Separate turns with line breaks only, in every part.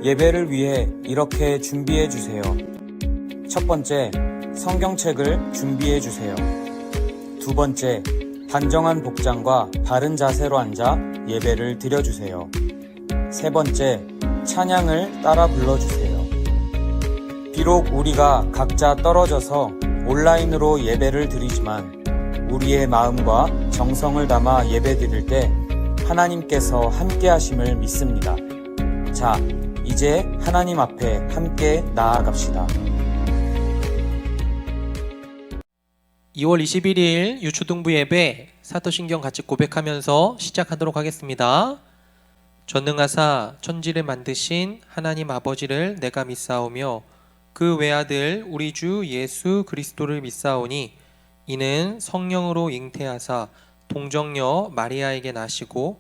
예배를 위해 이렇게 준비해 주세요. 첫 번째, 성경책을 준비해 주세요. 두 번째, 단정한 복장과 바른 자세로 앉아 예배를 드려주세요. 세 번째, 찬양을 따라 불러주세요. 비록 우리가 각자 떨어져서 온라인으로 예배를 드리지만 우리의 마음과 정성을 담아 예배 드릴 때 하나님께서 함께 하심을 믿습니다. 자, 이제 하나님 앞에 함께 나아갑시다.
2월 21일 유초등부 예배 사도신경 같이 고백하면서 시작하도록 하겠습니다. 전능하사 천지를 만드신 하나님 아버지를 내가 믿사오며 그 외아들 우리 주 예수 그리스도를 믿사오니 이는 성령으로 잉태하사 동정녀 마리아에게 나시고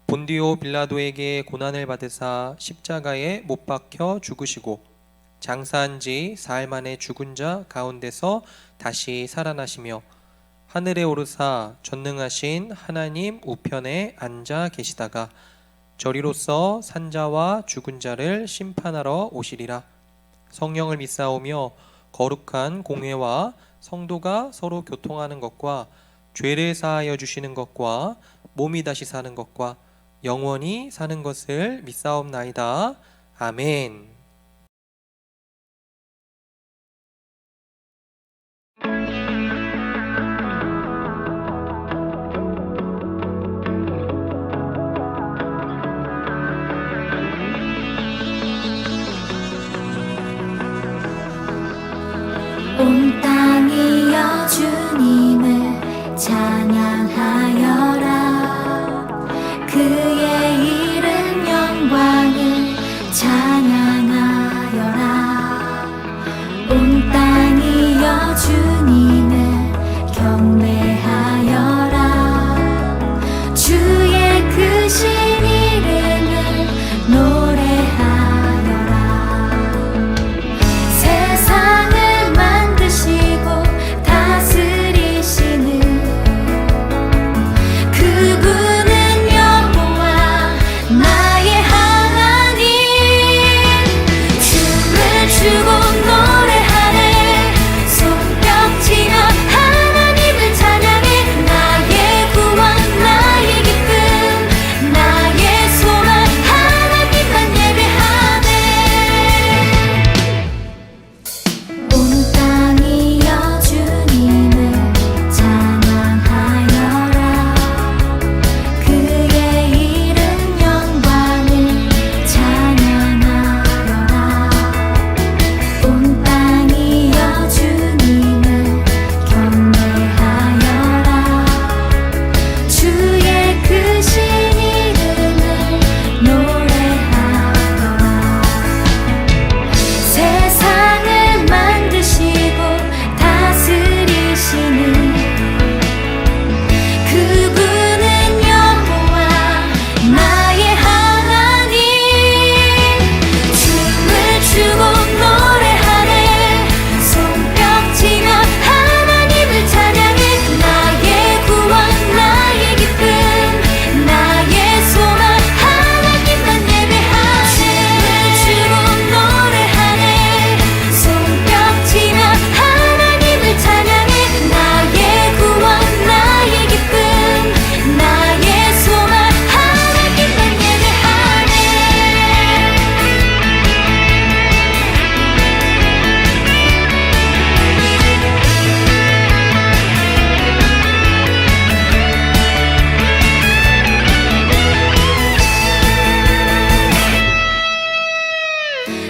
본디오 빌라도에게 고난을 받으사 십자가에 못 박혀 죽으시고 장사한 지 사흘 만에 죽은 자 가운데서 다시 살아나시며 하늘에 오르사 전능하신 하나님 우편에 앉아 계시다가 저리로서 산자와 죽은 자를 심판하러 오시리라. 성령을 믿사오며 거룩한 공회와 성도가 서로 교통하는 것과 죄를 사하여 주시는 것과 몸이 다시 사는 것과 영원히 사는 것을 믿사옵나이다. 아멘.
온 땅이여 주님을 찬양하여라. 그의 이름 영광을 찬양하여라. 온 땅이여 주님을 경배하여라. 주의 크신 이름을 노래하여라. 세상을 다스리시는 그분은 여호와 나의 하나님. 춤을 추고 노래하네. 손뼉치며 하나님을 찬양해. 나의 구원 나의 기쁨 나의 소망 하나님만 예배하네. 온 땅이여 주님을 찬양하여라. 그의 이름 영광을 찬양하여라. 온 땅이여 주님을 경배하여라. 주의 크신 이름을 노래하여라. 세상을 만드시고 다스리시는 그분은 여호와 나의 하나님. 춤을 추고 노래하네. 손뼉치며 하나님을 찬양해. 나의 구원 나의 기쁨 나의 소망 하나님만 예배하네. 춤을 추고 노래하네. 손뼉치며 하나님을 찬양해. 나의 구원 나의 기쁨 나의 소망 하나님만 예배하네.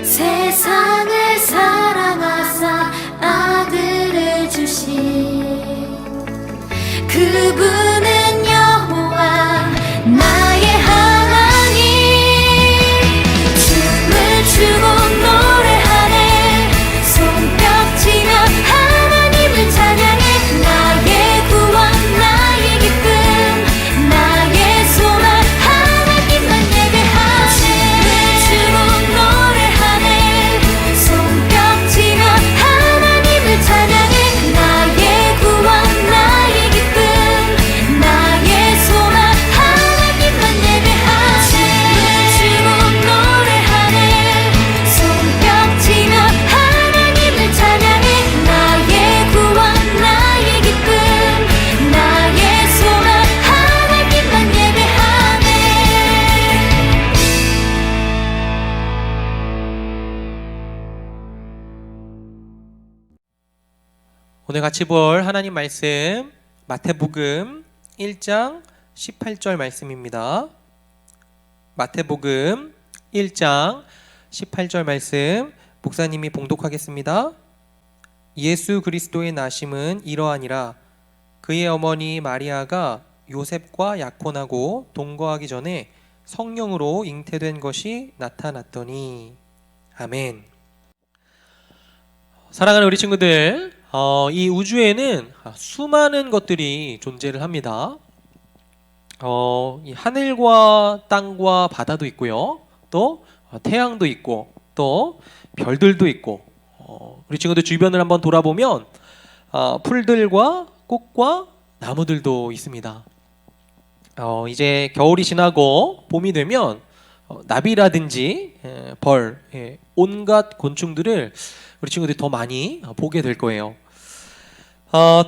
세상을 사랑하사 아들을 주신 그분은 여호와 나의 하나님. 춤을 추고 노래하네. 손뼉치며 하나님을 찬양해. 나의 구원 나의 기쁨 나의 소망 하나님만 예배하네. 춤을 추고 노래하네. 손뼉치며 하나님을 찬양해. 나의 구원 나의 기쁨
오늘 같이 볼 하나님 말씀 마태복음 1장 18절 말씀입니다. 마태복음 1장 18절 말씀 목사님이 봉독하겠습니다. 예수 그리스도의 나심은 이러하니라. 그의 어머니 마리아가 요셉과 약혼하고 동거하기 전에 성령으로 잉태된 것이 나타났더니. 아멘. 사랑하는 우리 친구들, 이 우주에는 수많은 것들이 존재를 합니다. 이 하늘과 땅과 바다도 있고요, 또 태양도 있고, 또 별들도 있고, 우리 친구들 주변을 한번 돌아보면 풀들과 꽃과 나무들도 있습니다. 이제 겨울이 지나고 봄이 되면 나비라든지 벌, 온갖 곤충들을 우리 친구들이 더 많이 보게 될 거예요.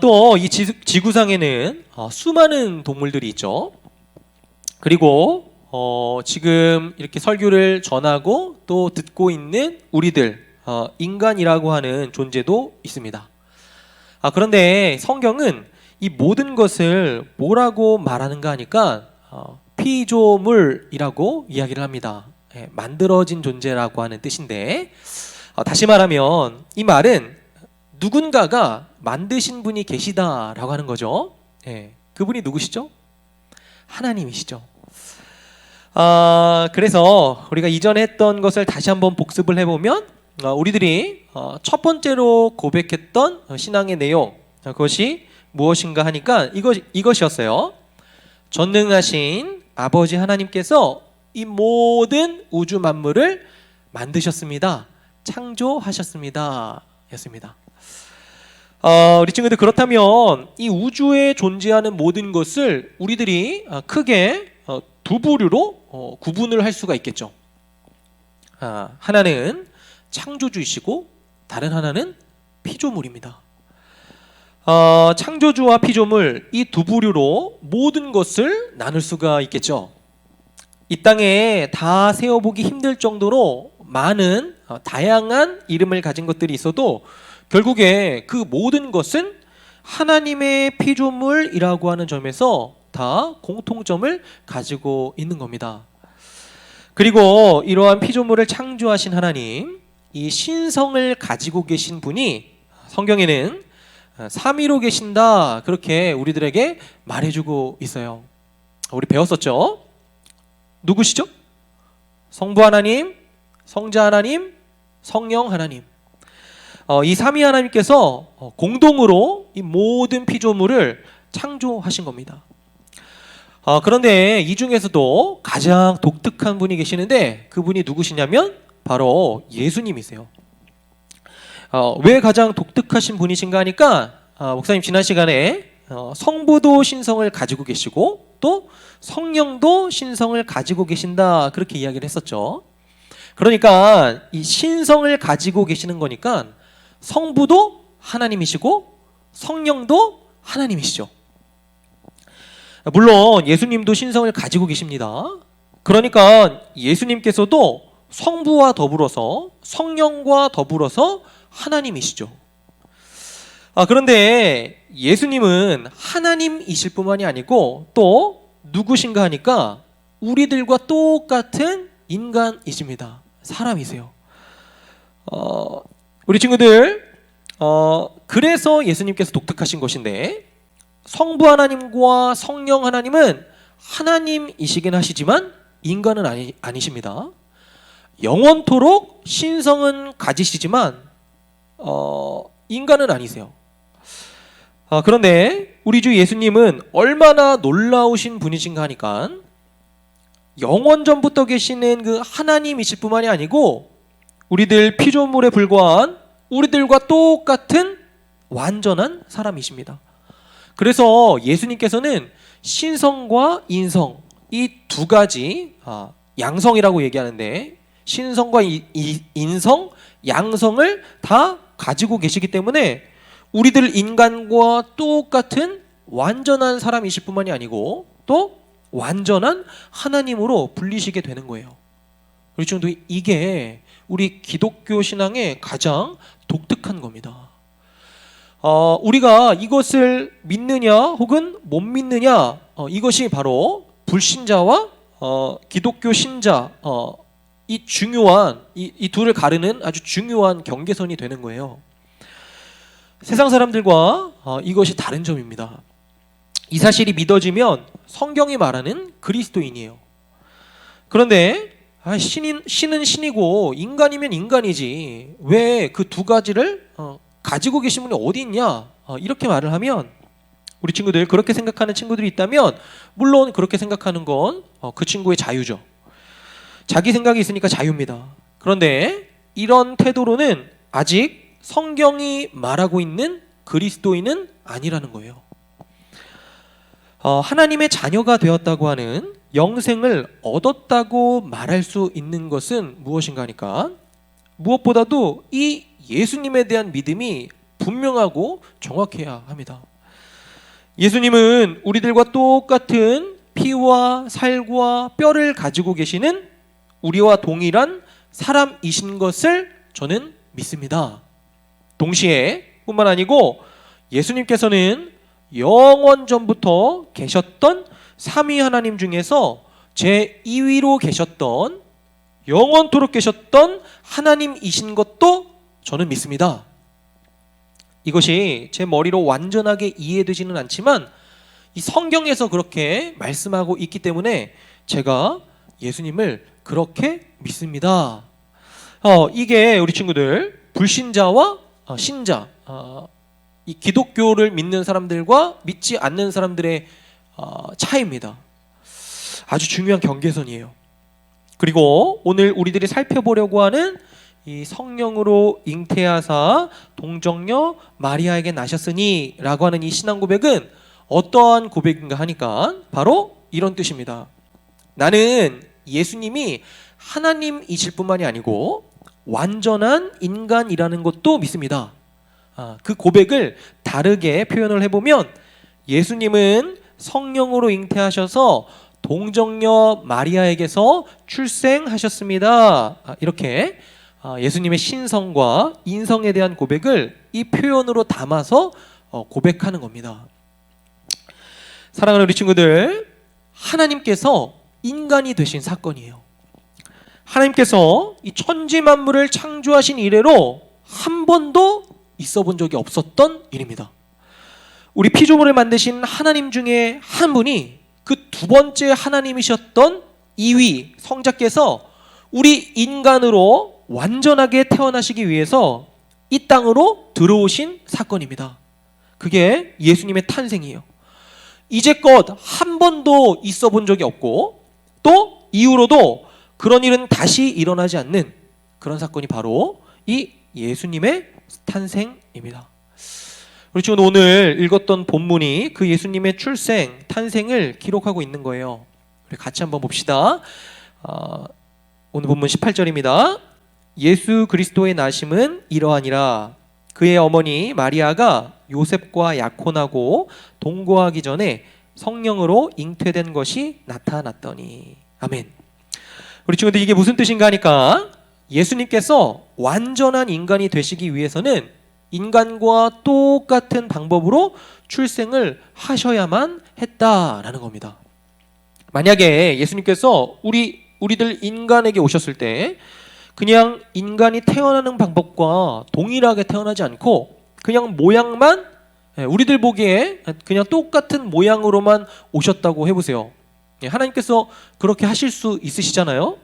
또 이 지구상에는 수많은 동물들이 있죠. 그리고 지금 이렇게 설교를 전하고 또 듣고 있는 우리들, 인간이라고 하는 존재도 있습니다. 그런데 성경은 이 모든 것을 뭐라고 말하는가 하니까 피조물이라고 이야기를 합니다. 만들어진 존재라고 하는 뜻인데, 다시 말하면 이 말은 누군가가 만드신 분이 계시다라고 하는 거죠. 그분이 누구시죠? 하나님이시죠. 그래서 우리가 이전에 했던 것을 다시 한번 복습을 해보면 우리들이 첫 번째로 고백했던 신앙의 내용, 그것이 무엇인가 하니까 이것이었어요. 전능하신 아버지 하나님께서 이 모든 우주 만물을 만드셨습니다. 창조하셨습니다. 였습니다. 우리 친구들, 그렇다면 이 우주에 존재하는 모든 것을 우리들이 크게 두 부류로 구분을 할 수가 있겠죠. 하나는 창조주이시고 다른 하나는 피조물입니다. 창조주와 피조물, 이 두 부류로 모든 것을 나눌 수가 있겠죠. 이 땅에 다 세어보기 힘들 정도로 많은 다양한 이름을 가진 것들이 있어도 결국에 그 모든 것은 하나님의 피조물이라고 하는 점에서 다 공통점을 가지고 있는 겁니다. 그리고 이러한 피조물을 창조하신 하나님, 이 신성을 가지고 계신 분이 성경에는 삼위로 계신다, 그렇게 우리들에게 말해주고 있어요. 우리 배웠었죠? 누구시죠? 성부 하나님, 성자 하나님, 성령 하나님. 이 삼위 하나님께서 공동으로 이 모든 피조물을 창조하신 겁니다. 그런데 이 중에서도 가장 독특한 분이 계시는데 그분이 누구시냐면 바로 예수님이세요. 왜 가장 독특하신 분이신가 하니까 목사님 지난 시간에 성부도 신성을 가지고 계시고 또 성령도 신성을 가지고 계신다, 그렇게 이야기를 했었죠. 그러니까 이 신성을 가지고 계시는 거니까 성부도 하나님이시고 성령도 하나님이시죠. 물론 예수님도 신성을 가지고 계십니다. 그러니까 예수님께서도 성부와 더불어서 성령과 더불어서 하나님이시죠. 그런데 예수님은 하나님이실 뿐만이 아니고 또 누구신가 하니까 우리들과 똑같은 인간이십니다. 사람이세요. 우리 친구들, 그래서 예수님께서 독특하신 것인데, 성부 하나님과 성령 하나님은 하나님이시긴 하시지만 인간은 아니십니다. 영원토록 신성은 가지시지만 인간은 아니세요. 그런데 우리 주 예수님은 얼마나 놀라우신 분이신가 하니까 영원전부터 계시는 그 하나님이실 뿐만이 아니고 우리들 피조물에 불과한 우리들과 똑같은 완전한 사람이십니다. 그래서 예수님께서는 신성과 인성, 이 두 가지 양성이라고 얘기하는데, 신성과 인성, 양성을 다 가지고 계시기 때문에 우리들 인간과 똑같은 완전한 사람이실 뿐만이 아니고 또 완전한 하나님으로 불리시게 되는 거예요. 우리 친구들, 이게 우리 기독교 신앙의 가장 독특한 겁니다. 우리가 이것을 믿느냐 혹은 못 믿느냐, 이것이 바로 불신자와 기독교 신자, 이 중요한 이 둘을 가르는 아주 중요한 경계선이 되는 거예요. 세상 사람들과 이것이 다른 점입니다. 이 사실이 믿어지면 성경이 말하는 그리스도인이에요. 그런데 신은 신이고 인간이면 인간이지 왜 그 두 가지를 가지고 계신 분이 어디 있냐, 이렇게 말을 하면, 우리 친구들 그렇게 생각하는 친구들이 있다면 물론 그렇게 생각하는 건 그 친구의 자유죠. 자기 생각이 있으니까 자유입니다. 그런데 이런 태도로는 아직 성경이 말하고 있는 그리스도인은 아니라는 거예요. 하나님의 자녀가 되었다고 하는 영생을 얻었다고 말할 수 있는 것은 무엇인가 하니까, 무엇보다도 이 예수님에 대한 믿음이 분명하고 정확해야 합니다. 예수님은 우리들과 똑같은 피와 살과 뼈를 가지고 계시는 우리와 동일한 사람이신 것을 저는 믿습니다. 동시에 뿐만 아니고 예수님께서는 영원 전부터 계셨던 삼위 하나님 중에서 제2위로 계셨던, 영원토록 계셨던 하나님이신 것도 저는 믿습니다. 이것이 제 머리로 완전하게 이해되지는 않지만 이 성경에서 그렇게 말씀하고 있기 때문에 제가 예수님을 그렇게 믿습니다. 이게 우리 친구들 불신자와 신자, 이 기독교를 믿는 사람들과 믿지 않는 사람들의 차이입니다. 아주 중요한 경계선이에요. 그리고 오늘 우리들이 살펴보려고 하는 이 성령으로 잉태하사 동정녀 마리아에게 나셨으니 라고 하는 이 신앙 고백은 어떠한 고백인가 하니까 바로 이런 뜻입니다. 나는 예수님이 하나님이실 뿐만이 아니고 완전한 인간이라는 것도 믿습니다. 그 고백을 다르게 표현을 해보면, 예수님은 성령으로 잉태하셔서 동정녀 마리아에게서 출생하셨습니다. 이렇게 예수님의 신성과 인성에 대한 고백을 이 표현으로 담아서 고백하는 겁니다. 사랑하는 우리 친구들, 하나님께서 인간이 되신 사건이에요. 하나님께서 이 천지 만물을 창조하신 이래로 한 번도 있어 본 적이 없었던 일입니다. 우리 피조물을 만드신 하나님 중에 한 분이 그 두 번째 하나님이셨던 이위 성자께서 우리 인간으로 완전하게 태어나시기 위해서 이 땅으로 들어오신 사건입니다. 그게 예수님의 탄생이에요. 이제껏 한 번도 있어 본 적이 없고 또 이후로도 그런 일은 다시 일어나지 않는 그런 사건이 바로 이 예수님의 탄생입니다. 우리 지금 오늘 읽었던 본문이 그 예수님의 출생, 탄생을 기록하고 있는 거예요. 우리 같이 한번 봅시다. 오늘 본문 18절입니다. 예수 그리스도의 나심은 이러하니라. 그의 어머니 마리아가 요셉과 약혼하고 동거하기 전에 성령으로 잉태된 것이 나타났더니. 아멘. 우리 친구들 이게 무슨 뜻인가 하니까, 예수님께서 완전한 인간이 되시기 위해서는 인간과 똑같은 방법으로 출생을 하셔야만 했다라는 겁니다. 만약에 예수님께서 우리들 인간에게 오셨을 때 그냥 인간이 태어나는 방법과 동일하게 태어나지 않고 그냥 모양만, 우리들 보기에 그냥 똑같은 모양으로만 오셨다고 해보세요. 하나님께서 그렇게 하실 수 있으시잖아요.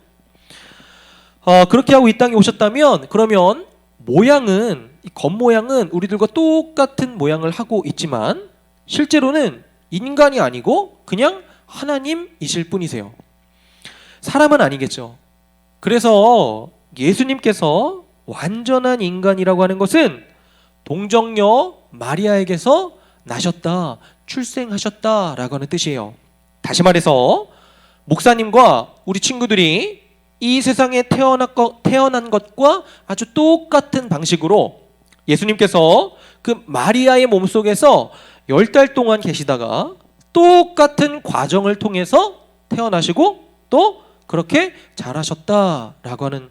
그렇게 하고 이 땅에 오셨다면 그러면 모양은, 이 겉모양은 우리들과 똑같은 모양을 하고 있지만 실제로는 인간이 아니고 그냥 하나님이실 뿐이세요. 사람은 아니겠죠. 그래서 예수님께서 완전한 인간이라고 하는 것은 동정녀 마리아에게서 나셨다, 출생하셨다라고 하는 뜻이에요. 다시 말해서 목사님과 우리 친구들이 이 세상에 태어난 것과 아주 똑같은 방식으로 예수님께서 그 마리아의 몸속에서 10달 동안 계시다가 똑같은 과정을 통해서 태어나시고 또 그렇게 자라셨다라고 하는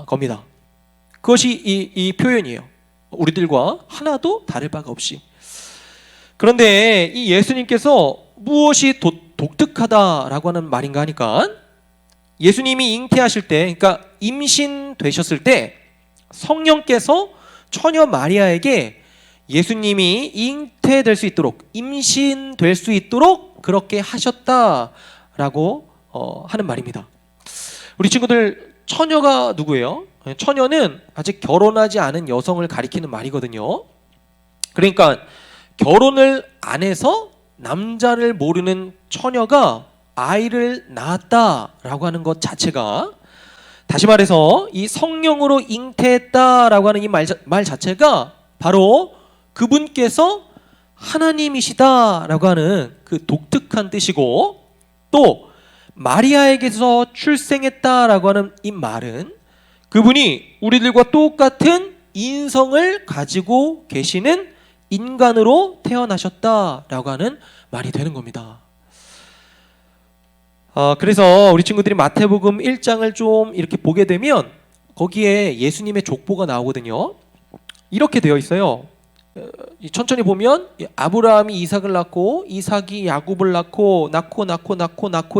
겁니다. 그것이 이 표현이에요. 우리들과 하나도 다를 바가 없이. 그런데 이 예수님께서 무엇이 독특하다라고 하는 말인가 하니까 예수님이 잉태하실 때, 그러니까 임신되셨을 때 성령께서 처녀 마리아에게 예수님이 잉태될 수 있도록, 임신될 수 있도록 그렇게 하셨다라고 하는 말입니다. 우리 친구들, 처녀가 누구예요? 처녀는 아직 결혼하지 않은 여성을 가리키는 말이거든요. 그러니까 결혼을 안 해서 남자를 모르는 처녀가 아이를 낳았다라고 하는 것 자체가, 다시 말해서 이 성령으로 잉태했다라고 하는 이 말 자체가 바로 그분께서 하나님이시다라고 하는 그 독특한 뜻이고, 또 마리아에게서 출생했다라고 하는 이 말은 그분이 우리들과 똑같은 인성을 가지고 계시는 인간으로 태어나셨다라고 하는 말이 되는 겁니다. 그래서 우리 친구들이 마태복음 1장을 좀 이렇게 보게 되면 거기에 예수님의 족보가 나오거든요. 이렇게 되어 있어요. 천천히 보면 아브라함이 이삭을 낳고 이삭이 야곱을 낳고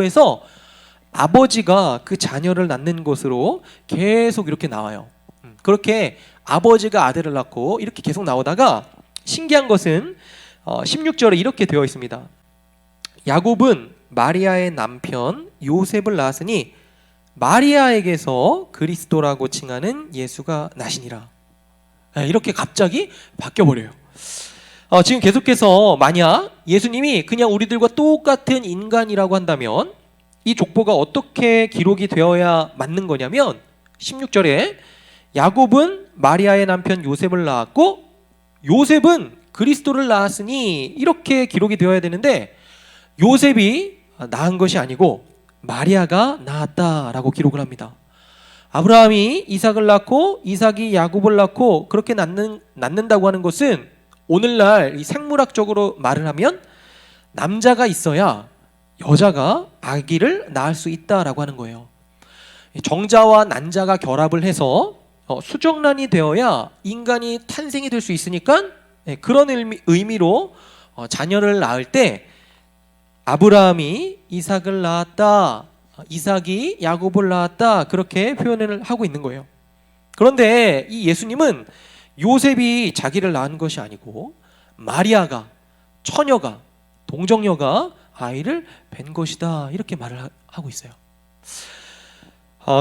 해서 아버지가 그 자녀를 낳는 것으로 계속 이렇게 나와요. 그렇게 아버지가 아들을 낳고 이렇게 계속 나오다가 신기한 것은 16절에 이렇게 되어 있습니다. 야곱은 마리아의 남편 요셉을 낳았으니 마리아에게서 그리스도라고 칭하는 예수가 나시니라. 이렇게 갑자기 바뀌어버려요. 지금 계속해서 만약 예수님이 그냥 우리들과 똑같은 인간이라고 한다면 이 족보가 어떻게 기록이 되어야 맞는 거냐면 16절에 야곱은 마리아의 남편 요셉을 낳았고 요셉은 그리스도를 낳았으니 이렇게 기록이 되어야 되는데 요셉이 낳은 것이 아니고 마리아가 낳았다라고 기록을 합니다. 아브라함이 이삭을 낳고 이삭이 야곱을 낳고 그렇게 낳는다고 하는 것은 오늘날 이 생물학적으로 말을 하면 남자가 있어야 여자가 아기를 낳을 수 있다라고 하는 거예요. 정자와 난자가 결합을 해서 수정란이 되어야 인간이 탄생이 될 수 있으니까 그런 의미로 자녀를 낳을 때 아브라함이 이삭을 낳았다, 이삭이 야곱을 낳았다, 그렇게 표현을 하고 있는 거예요. 그런데 이 예수님은 요셉이 자기를 낳은 것이 아니고 마리아가, 처녀가, 동정녀가 아이를 뵌 것이다, 이렇게 말을 하고 있어요.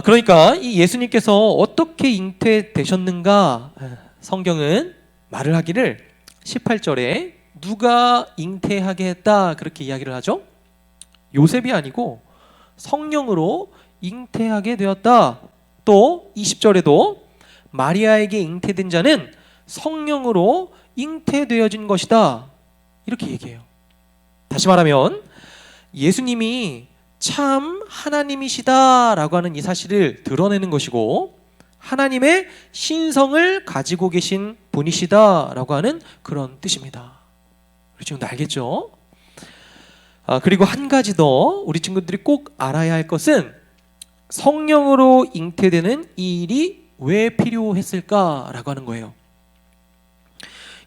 그러니까 이 예수님께서 어떻게 잉태되셨는가, 성경은 말을 하기를 18절에 누가 잉태하게 했다, 그렇게 이야기를 하죠. 요셉이 아니고 성령으로 잉태하게 되었다. 또 20절에도 마리아에게 잉태된 자는 성령으로 잉태되어진 것이다, 이렇게 얘기해요. 다시 말하면 예수님이 참 하나님이시다라고 하는 이 사실을 드러내는 것이고 하나님의 신성을 가지고 계신 분이시다라고 하는 그런 뜻입니다. 우리 친구들 알겠죠? 그리고 한 가지 더 우리 친구들이 꼭 알아야 할 것은 성령으로 잉태되는 이 일이 왜 필요했을까라고 하는 거예요.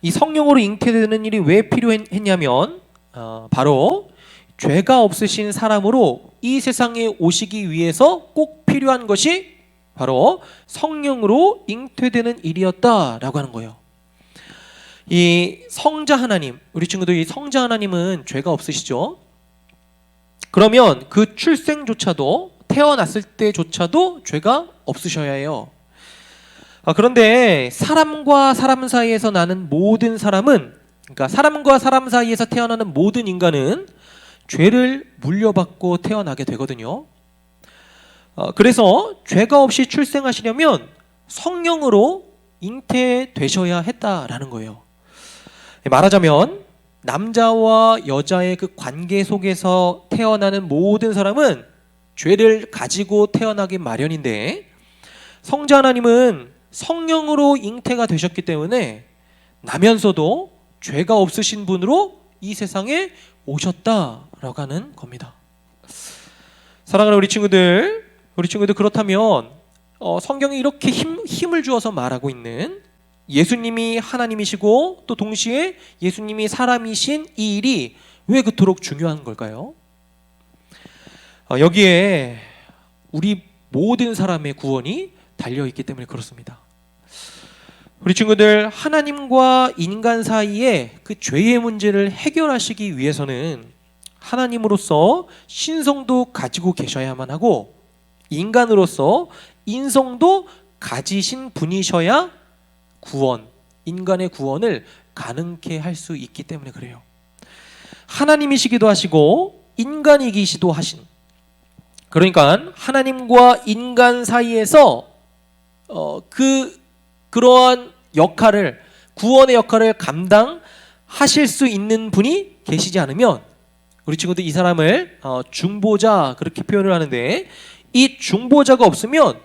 이 성령으로 잉태되는 일이 왜 필요했냐면 바로 죄가 없으신 사람으로 이 세상에 오시기 위해서 꼭 필요한 것이 바로 성령으로 잉태되는 일이었다라고 하는 거예요. 이 성자 하나님, 우리 친구들 이 성자 하나님은 죄가 없으시죠? 그러면 그 출생조차도, 태어났을 때조차도 죄가 없으셔야 해요. 그런데 사람과 사람 사이에서 나는 모든 사람은, 그러니까 사람과 사람 사이에서 태어나는 모든 인간은 죄를 물려받고 태어나게 되거든요. 그래서 죄가 없이 출생하시려면 성령으로 잉태되셔야 했다라는 거예요. 말하자면 남자와 여자의 그 관계 속에서 태어나는 모든 사람은 죄를 가지고 태어나기 마련인데 성자 하나님은 성령으로 잉태가 되셨기 때문에 나면서도 죄가 없으신 분으로 이 세상에 오셨다라고 하는 겁니다. 사랑하는 우리 친구들 그렇다면 성경이 이렇게 힘을 주어서 말하고 있는 예수님이 하나님이시고 또 동시에 예수님이 사람이신 이 일이 왜 그토록 중요한 걸까요? 여기에 우리 모든 사람의 구원이 달려있기 때문에 그렇습니다. 우리 친구들, 하나님과 인간 사이에 그 죄의 문제를 해결하시기 위해서는 하나님으로서 신성도 가지고 계셔야만 하고 인간으로서 인성도 가지신 분이셔야 인간의 구원을 가능케 할 수 있기 때문에 그래요. 하나님이시기도 하시고 인간이기시도 하신, 그러니까 하나님과 인간 사이에서 그러한 역할을, 구원의 역할을 감당하실 수 있는 분이 계시지 않으면, 우리 친구들 이 사람을 중보자 그렇게 표현을 하는데, 이 중보자가 없으면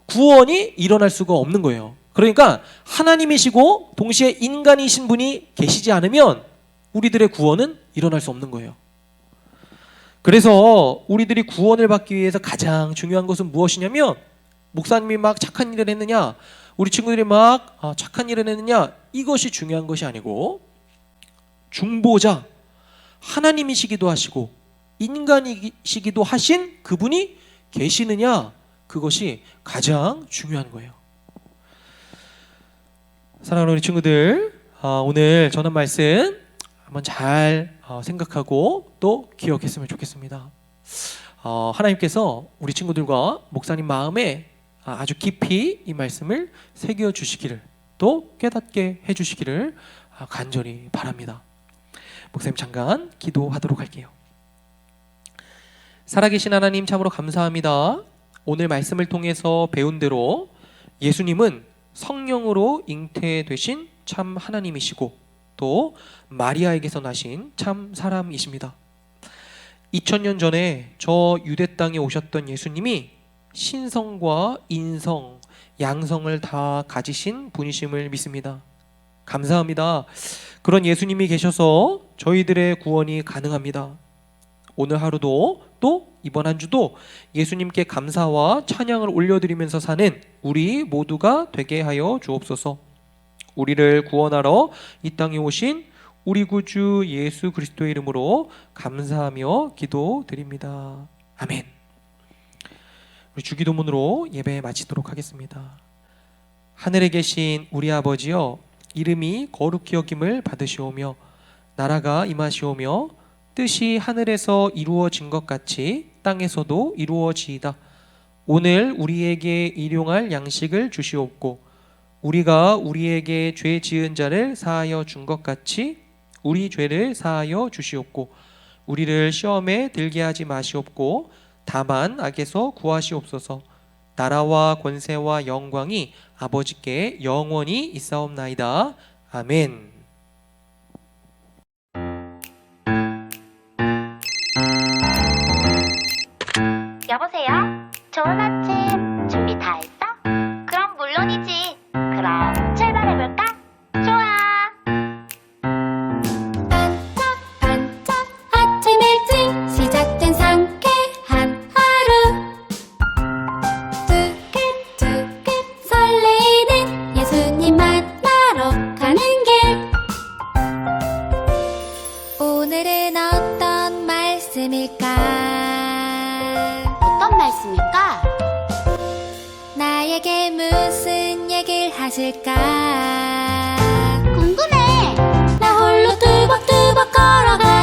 구원이 일어날 수가 없는 거예요. 그러니까 하나님이시고 동시에 인간이신 분이 계시지 않으면 우리들의 구원은 일어날 수 없는 거예요. 그래서 우리들이 구원을 받기 위해서 가장 중요한 것은 무엇이냐면, 목사님이 막 착한 일을 했느냐, 우리 친구들이 막 착한 일을 했느냐, 이것이 중요한 것이 아니고 중보자, 하나님이시기도 하시고 인간이시기도 하신 그분이 계시느냐, 그것이 가장 중요한 거예요. 사랑하는 우리 친구들, 오늘 전한 말씀 한번 잘 생각하고 또 기억했으면 좋겠습니다. 하나님께서 우리 친구들과 목사님 마음에 아주 깊이 이 말씀을 새겨 주시기를, 또 깨닫게 해 주시기를 간절히 바랍니다. 목사님 잠깐 기도하도록 할게요. 살아계신 하나님, 참으로 감사합니다. 오늘 말씀을 통해서 배운 대로 예수님은 성령으로 잉태되신 참 하나님이시고 또 마리아에게서 나신 참 사람이십니다. 2000년 전에 저 유대 땅에 오셨던 예수님이 신성과 인성, 양성을 다 가지신 분이심을 믿습니다. 감사합니다. 그런 예수님이 계셔서 저희들의 구원이 가능합니다. 오늘 하루도 또 이번 한 주도 예수님께 감사와 찬양을 올려드리면서 사는 우리 모두가 되게 하여 주옵소서. 우리를 구원하러 이 땅에 오신 우리 구주 예수 그리스도의 이름으로 감사하며 기도드립니다. 아멘. 우리 주기도문으로 예배 마치도록 하겠습니다. 하늘에 계신 우리 아버지여, 이름이 거룩히 여김을 받으시오며 나라가 임하시오며 뜻이 하늘에서 이루어진 것 같이 땅에서도 이루어지이다. 오늘 우리에게 일용할 양식을 주시옵고 우리가 우리에게 죄 지은 자를 사하여 준 것 같이 우리 죄를 사하여 주시옵고 우리를 시험에 들게 하지 마시옵고 다만 악에서 구하시옵소서. 나라와 권세와 영광이 아버지께 영원히 있사옵나이다. 아멘.
여보세요? 좋은 아침 준비 다 했어? 그럼 물론이지. 그럼 출발해볼까? 좋아.
반짝반짝 아침 일찍 시작된 상쾌한 하루, 두근두근 설레이는 예수님 만나러 가는 길. 오늘은 어떤 말씀일까?
어떤 말씀일까?
나에게 무슨 얘기를 하실까?
궁금해.
나 홀로 뚜벅뚜벅 걸어가